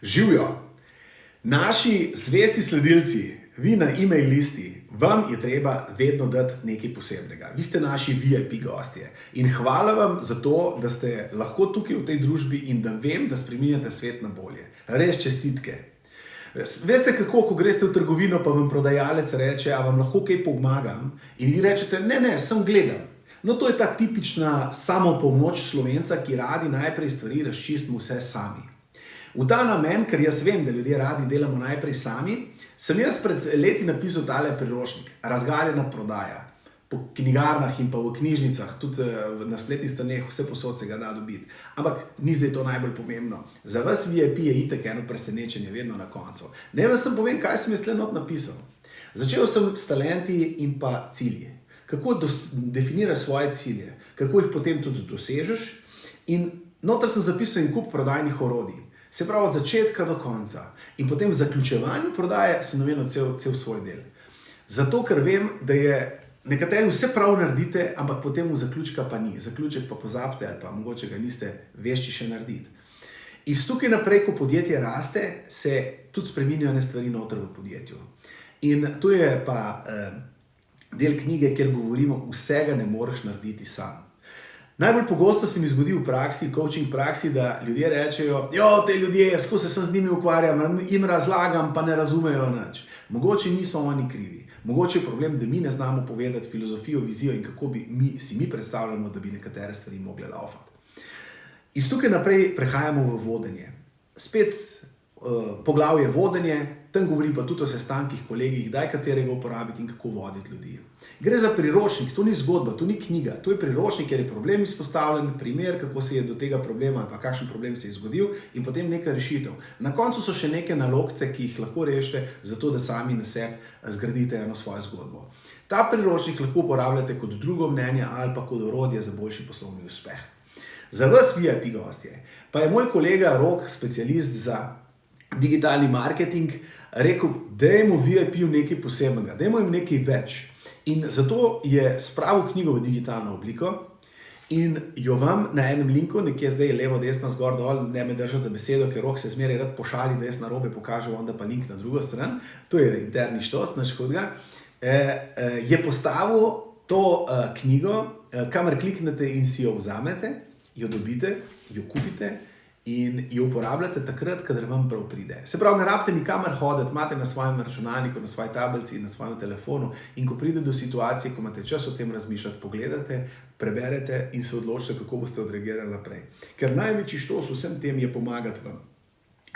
Živijo. Naši zvesti sledilci, vi na e-mail listi, vam je treba vedno dati nekaj posebnega. Vi ste naši VIP gostje in hvala vam za to, da ste lahko tukaj v tej družbi in da vem, da spreminjate svet na bolje. Res čestitke. Veste kako, ko greste v trgovino, pa vam prodajalec reče, a vam lahko kaj pomagam? In vi rečete, ne, sem gledam. No, to je ta tipična samopomoč Slovenca, ki radi najprej stvari razčistimo vse sami. V ta namen, ker jaz vem, da ljudje radi delamo najprej sami, sem jaz pred leti napisal tale priročnik, Razgaljena prodaja. Po knjigarnah in pa v knjižnicah, tudi na spletnih straneh, vse posod se ga da dobiti. Ampak ni zdaj to najbolj pomembno. Za vas VIP je itak eno presenečenje vedno na koncu. Naj vas sem povem, kaj sem jaz tle not napisal. Začel sem s talenti in pa cilji. Kako definiraš svoje cilje, kako jih potem tudi dosežeš. In noter sem zapisal en kup prodajnih orodij. Se pravi, od začetka do konca. In potem v zaključevanju prodaje sem namenil cel svoj del. Zato, ker vem, da je nekateri vse prav naredite, ampak potem v zaključka pa ni. Zaključek pa pozabite ali pa mogoče ga niste vešči še narediti. Iz tukaj naprej, ko podjetje raste, se tudi spreminjajo ene stvari noter v podjetju. In tu je pa del knjige, kjer govorimo, vsega ne moreš narediti sam. Najbolj pogosto se mi zgodi v praksi, coaching praksi, da ljudje rečejo, te ljudje, skozi sem z njimi ukvarjam, jim razlagam, pa ne razumejo nič. Mogoče niso oni krivi. Mogoče je problem, da mi ne znamo povedati filozofijo, vizijo in kako si mi predstavljamo, da bi nekatere stvari mogle laufati. Iz tukaj naprej prehajamo v vodenje. Spet poglavje vodenje, tam govorim pa tudi o sestankih, kolegih, kdaj katerega uporabiti in kako voditi ljudi. Gre za priročnik, to ni zgodba, to ni knjiga, to je priročnik, ker je problem izpostavljen, primer, kako se je do tega problema ali pa kakšen problem se je zgodil in potem neka rešitev. Na koncu so še neke nalogce, ki jih lahko rešite, zato da sami na sebi zgradite eno svojo zgodbo. Ta priročnik lahko uporabljate kot drugo mnenje ali pa kot orodje za boljši poslovni uspeh. Za vas VIP gostje pa je moj kolega Rok, specialist za digitalni marketing, rekel, dajmo VIP-ju nekaj posebnega, dajmo jim nekaj več. In zato je spravil knjigo v digitalno obliko in jo vam na enem linku, nekje zdaj levo, desno, zgor, dol, ne me držati za besedo, ker Rok se zmeraj rad pošali, da jaz narobe pokažem, onda pa link na drugo stran, to je interni štos, naš hodga, je postavil to knjigo, kamor kliknete in si jo vzamete, jo dobite, jo kupite in jo uporabljate takrat, kadar vam prav pride. Se pravi, ne rabite nikamor hoditi, imate na svojem računalniku, na svoji tablici, na svojem telefonu in ko pride do situacije, ko imate čas o tem razmišljati, pogledate, preberete in se odločite, kako boste odreagirali naprej. Ker največji štos vsem tem je pomagati vam.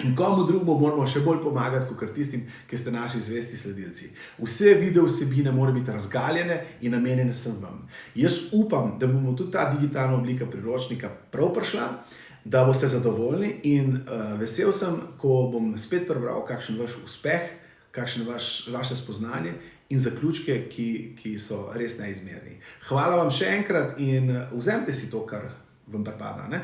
In komu drugemu moramo še bolj pomagati, kot tistim, ki ste naši zvesti sledilci. Vse video vsebine morajo biti razgaljene in namenjene sem vam. Jaz upam, da bomo tudi ta digitalna oblika priročnika prav prišla, da boste zadovoljni in vesel sem, ko bom spet prebral kakšen vaš uspeh, kakšen vaše spoznanje in zaključke, ki so res neizmerni. Hvala vam še enkrat in vzemite si to, kar vam pripada, ne?